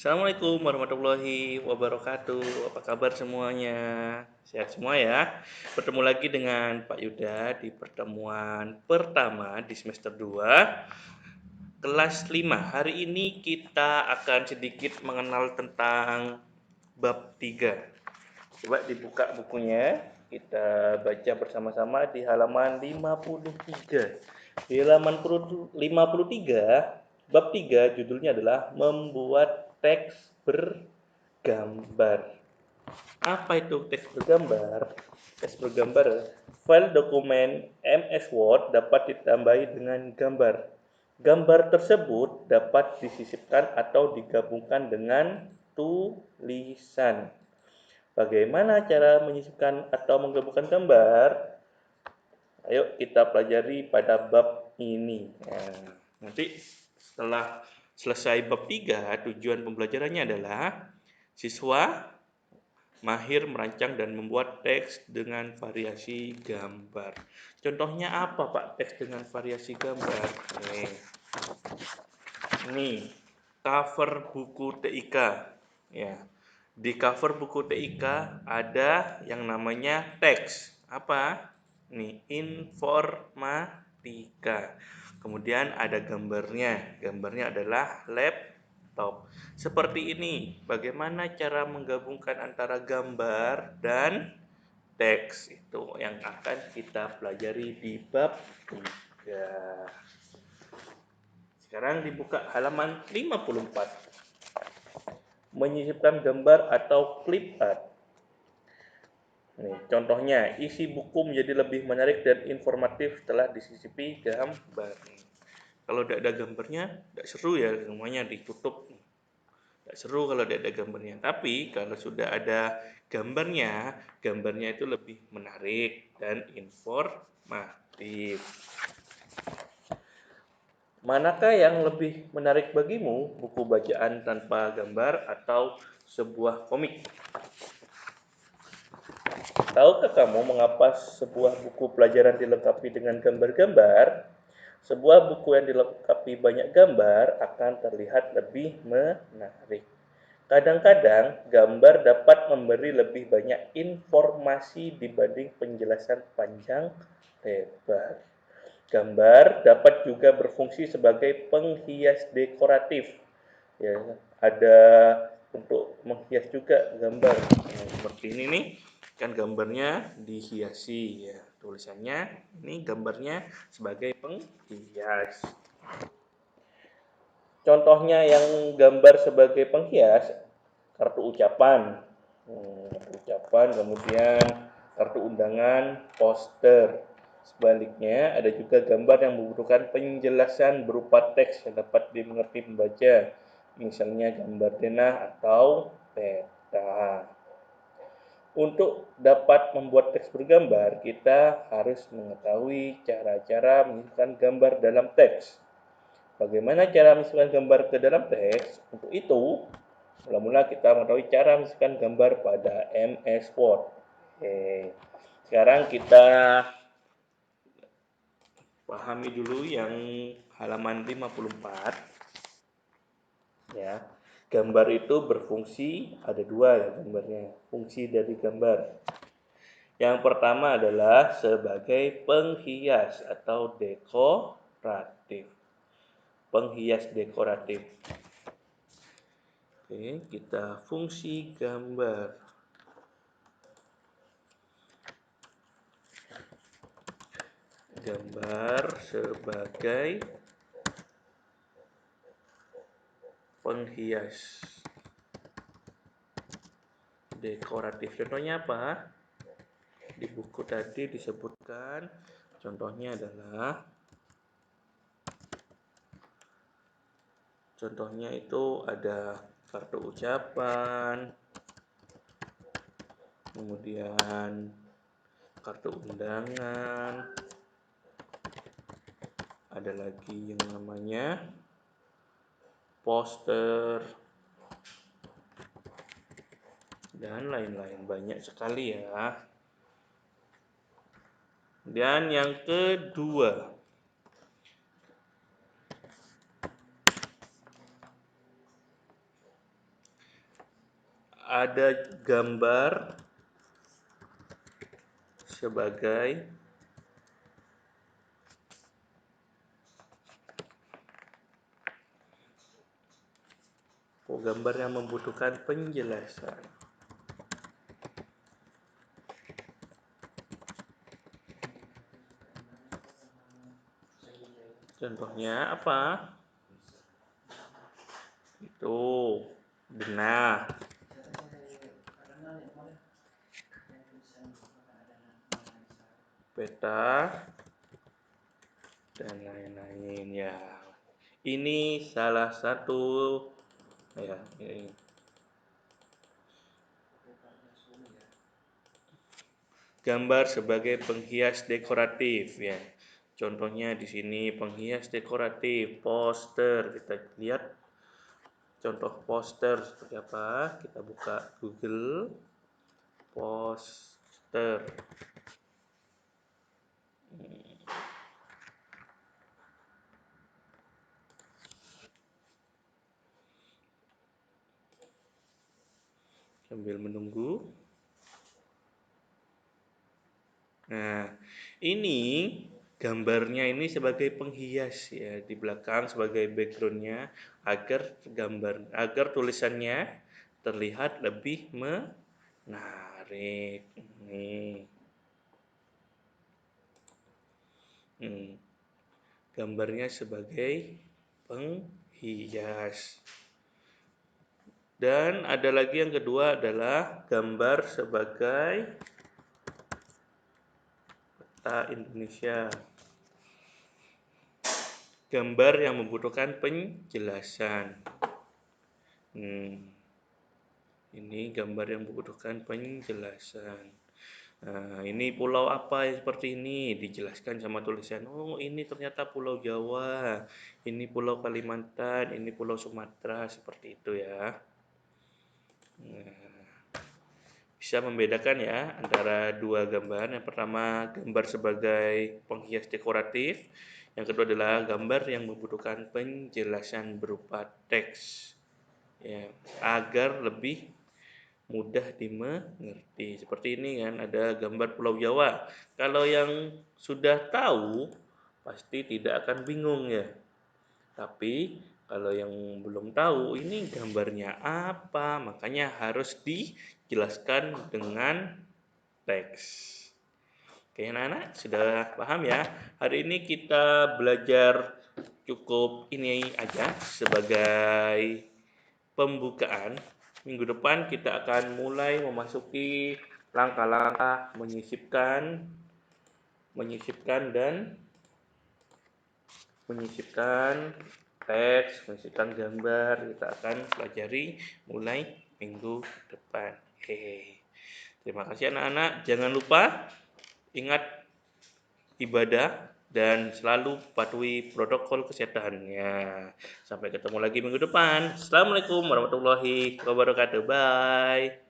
Assalamualaikum warahmatullahi wabarakatuh. Apa kabar semuanya? Sehat semua ya. Bertemu lagi dengan Pak Yuda di pertemuan pertama di semester 2, kelas 5. Hari ini kita akan sedikit mengenal tentang bab 3. Coba dibuka bukunya. Kita baca bersama-sama di halaman 53. Di halaman 53, bab 3 judulnya adalah membuat teks bergambar. Apa itu teks bergambar? Teks bergambar, file dokumen MS Word dapat ditambahi dengan gambar. Gambar tersebut dapat disisipkan atau digabungkan dengan tulisan. Bagaimana cara menyisipkan atau menggabungkan gambar? Ayo kita pelajari pada bab ini. Nanti setelah selesai bab 3, tujuan pembelajarannya adalah siswa mahir merancang dan membuat teks dengan variasi gambar. Contohnya apa, Pak, teks dengan variasi gambar? Nih, cover buku TIK. Ya. Di cover buku TIK ada yang namanya teks. Apa? Nih, informatika. Kemudian ada gambarnya. Gambarnya adalah laptop. Seperti ini. Bagaimana cara menggabungkan antara gambar dan teks? Itu yang akan kita pelajari di bab 3. Sekarang dibuka halaman 54. Menyisipkan gambar atau clip art. Nih, contohnya, isi buku menjadi lebih menarik dan informatif setelah disisipi gambar. Kalau tidak ada gambarnya, tidak seru ya, semuanya ditutup. Tidak seru kalau tidak ada gambarnya. Tapi kalau sudah ada gambarnya, gambarnya itu lebih menarik dan informatif. Manakah yang lebih menarik bagimu, buku bacaan tanpa gambar atau sebuah komik? Tahukah kamu mengapa sebuah buku pelajaran dilengkapi dengan gambar-gambar? Sebuah buku yang dilengkapi banyak gambar akan terlihat lebih menarik. Kadang-kadang, gambar dapat memberi lebih banyak informasi dibanding penjelasan panjang lebar. Gambar dapat juga berfungsi sebagai penghias dekoratif. Ya, ada untuk menghias juga gambar. Seperti ini nih, kan gambarnya dihiasi ya. Tulisannya ini gambarnya sebagai penghias. Contohnya yang gambar sebagai penghias, kartu ucapan. Kemudian kartu undangan, poster. Sebaliknya, ada juga gambar yang membutuhkan penjelasan berupa teks yang dapat dimengerti pembaca, misalnya gambar denah atau peta. Untuk dapat membuat teks bergambar, kita harus mengetahui cara-cara menyisipkan gambar dalam teks. Bagaimana cara menyisipkan gambar ke dalam teks? Untuk itu, mula-mula kita mengetahui cara menyisipkan gambar pada MS Word. Oke. Sekarang kita pahami dulu yang halaman 54. Ya. Gambar itu berfungsi, ada dua ya gambarnya. Fungsi dari gambar. Yang pertama adalah sebagai penghias atau dekoratif. Penghias dekoratif. Oke, kita fungsi gambar. Gambar sebagai penghias dekoratif. Contohnya apa? Di buku tadi disebutkan, contohnya itu ada kartu ucapan, kemudian kartu undangan, ada lagi yang namanya poster, dan lain-lain, banyak sekali ya. Dan yang kedua, ada gambar sebagai gambar yang membutuhkan penjelasan. Contohnya apa? Itu benah, peta, dan lain-lain ya. Ini salah satu ya, ini gambar sebagai penghias dekoratif ya. Contohnya di sini penghias dekoratif, poster. Kita lihat contoh poster seperti apa. Kita buka Google poster. Sambil menunggu. Nah, ini gambarnya ini sebagai penghias ya, di belakang sebagai backgroundnya agar tulisannya terlihat lebih menarik. Nih, gambarnya sebagai penghias. Dan ada lagi yang kedua adalah gambar sebagai peta Indonesia. Gambar yang membutuhkan penjelasan. Ini gambar yang membutuhkan penjelasan. Nah, ini pulau apa yang seperti ini? Dijelaskan sama tulisan. Oh, ini ternyata Pulau Jawa. Ini Pulau Kalimantan. Ini Pulau Sumatera. Seperti itu ya. Nah, bisa membedakan ya antara dua gambar. Yang pertama gambar sebagai penghias dekoratif. Yang kedua adalah gambar yang membutuhkan penjelasan berupa teks. Ya, agar lebih mudah dimengerti. Seperti ini kan, ada gambar Pulau Jawa. Kalau yang sudah tahu pasti tidak akan bingung ya. Tapi kalau yang belum tahu ini gambarnya apa, makanya harus dijelaskan dengan teks. Oke, anak-anak sudah paham ya? Hari ini kita belajar cukup ini aja sebagai pembukaan. Minggu depan kita akan mulai memasuki langkah-langkah menyisipkan teks, menyisipkan gambar. Kita akan pelajari mulai minggu depan. Terima kasih anak-anak. Jangan lupa ingat ibadah dan selalu patuhi protokol kesehatannya. Sampai ketemu lagi minggu depan. Assalamualaikum warahmatullahi wabarakatuh. Bye.